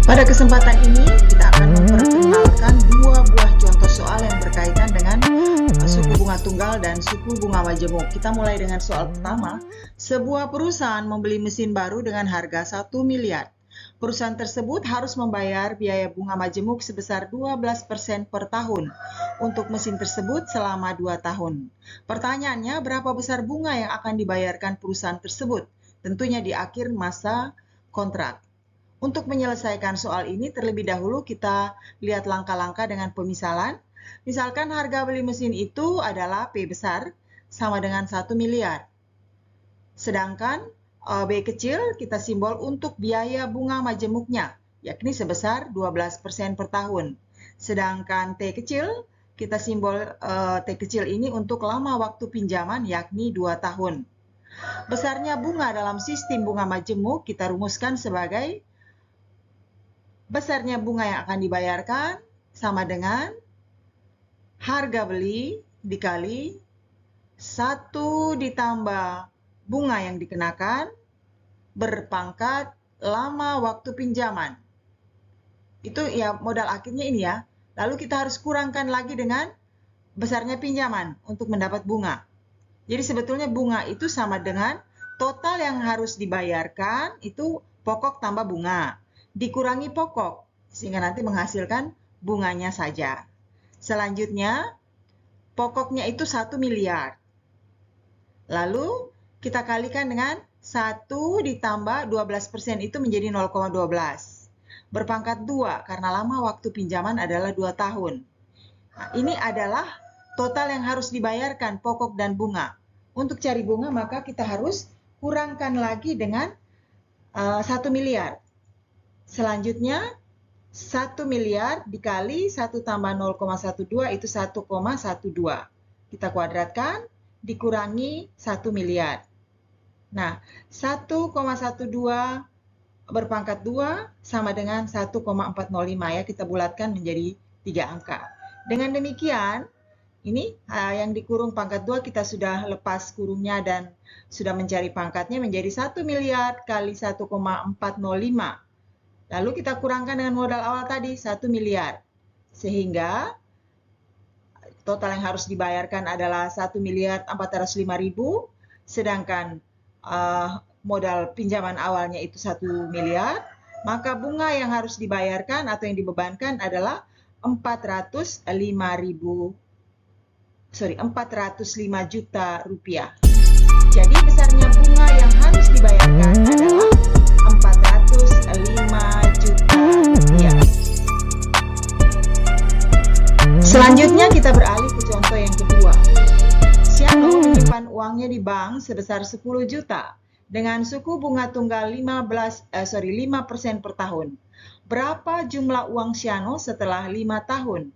Pada kesempatan ini, kita akan memperkenalkan dua buah contoh soal yang berkaitan dengan suku bunga tunggal dan suku bunga majemuk. Kita mulai dengan soal pertama. Sebuah perusahaan membeli mesin baru dengan harga 1 miliar. Perusahaan tersebut harus membayar biaya bunga majemuk sebesar 12% per tahun untuk mesin tersebut selama 2 tahun. Pertanyaannya, berapa besar bunga yang akan dibayarkan perusahaan tersebut? Tentunya di akhir masa kontrak. Untuk menyelesaikan soal ini, terlebih dahulu kita lihat langkah-langkah dengan pemisalan. Misalkan harga beli mesin itu adalah P besar sama dengan 1 miliar. Sedangkan B kecil kita simbol untuk biaya bunga majemuknya, yakni sebesar 12% per tahun. Sedangkan T kecil kita simbol T kecil ini untuk lama waktu pinjaman, yakni 2 tahun. Besarnya bunga dalam sistem bunga majemuk kita rumuskan sebagai besarnya bunga yang akan dibayarkan sama dengan harga beli dikali 1 ditambah bunga yang dikenakan berpangkat lama waktu pinjaman. Itu ya modal akhirnya ini ya. Lalu kita harus kurangkan lagi dengan besarnya pinjaman untuk mendapat bunga. Jadi sebetulnya bunga itu sama dengan total yang harus dibayarkan itu pokok tambah bunga. Dikurangi pokok, sehingga nanti menghasilkan bunganya saja. Selanjutnya, pokoknya itu 1 miliar. Lalu, kita kalikan dengan 1 ditambah 12% itu menjadi 0,12. Berpangkat 2, karena lama waktu pinjaman adalah 2 tahun. Nah, ini adalah total yang harus dibayarkan, pokok dan bunga. Untuk cari bunga, maka kita harus kurangkan lagi dengan 1 miliar. Selanjutnya, 1 miliar dikali 1 tambah 0,12 itu 1,12. Kita kuadratkan, dikurangi 1 miliar. Nah, 1,12 berpangkat 2 sama dengan 1,405 ya. Kita bulatkan menjadi 3 angka. Dengan demikian, ini yang dikurung pangkat 2 kita sudah lepas kurungnya dan sudah mencari pangkatnya menjadi 1 miliar kali 1,405. Lalu kita kurangkan dengan modal awal tadi, 1 miliar. Sehingga total yang harus dibayarkan adalah 1 miliar 405.000, sedangkan modal pinjaman awalnya itu 1 miliar, maka bunga yang harus dibayarkan atau yang dibebankan adalah 405 juta rupiah. Jadi besarnya bunga yang harus dibayarkan adalah 405 juta rupiah. Selanjutnya kita beralih ke contoh yang kedua. Siano menyimpan uangnya di bank sebesar 10 juta dengan suku bunga tunggal 5% per tahun. Berapa jumlah uang Siano setelah 5 tahun?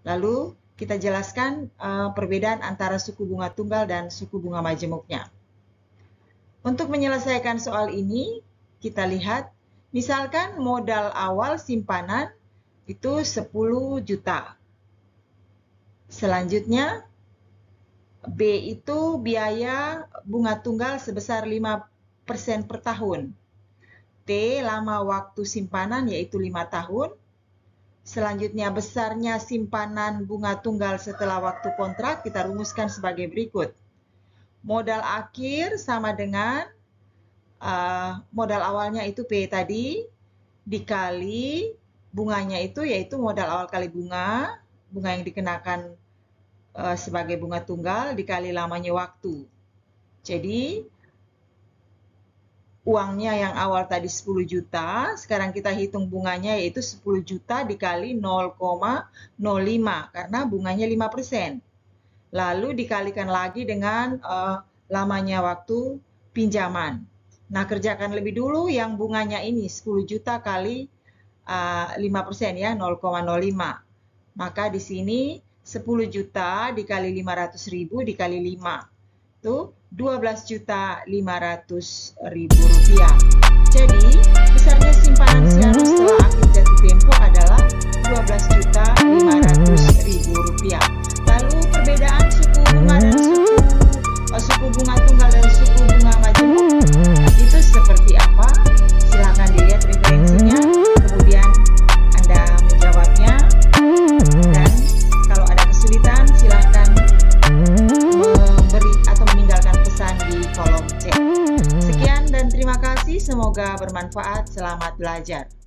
Lalu kita jelaskan perbedaan antara suku bunga tunggal dan suku bunga majemuknya. Untuk menyelesaikan soal ini, kita lihat, misalkan modal awal simpanan itu 10 juta. Selanjutnya, B itu biaya bunga tunggal sebesar 5% per tahun. T lama waktu simpanan yaitu 5 tahun. Selanjutnya besarnya simpanan bunga tunggal setelah waktu kontrak kita rumuskan sebagai berikut. Modal akhir sama dengan modal awalnya itu P tadi dikali bunganya itu yaitu modal awal kali bunga yang dikenakan sebagai bunga tunggal dikali lamanya waktu. Jadi uangnya yang awal tadi 10 juta, sekarang kita hitung bunganya yaitu 10 juta dikali 0,05 karena bunganya 5%. Lalu dikalikan lagi dengan lamanya waktu pinjaman. Nah, kerjakan lebih dulu yang bunganya ini 10 juta kali 5% ya, 0,05. Maka di sini 10 juta dikali 500.000 dikali 5. Itu 12.500.000 rupiah. Jadi, besarnya simpanan Siano setelah akhir jatuh tempo adalah 12.500.000 rupiah. Lalu perbedaan suku bunga dan suku bunga tunggal dan suku bunga majemuk itu seperti apa? Silakan dilihat referensinya. Sekian terima kasih, semoga bermanfaat. Selamat belajar.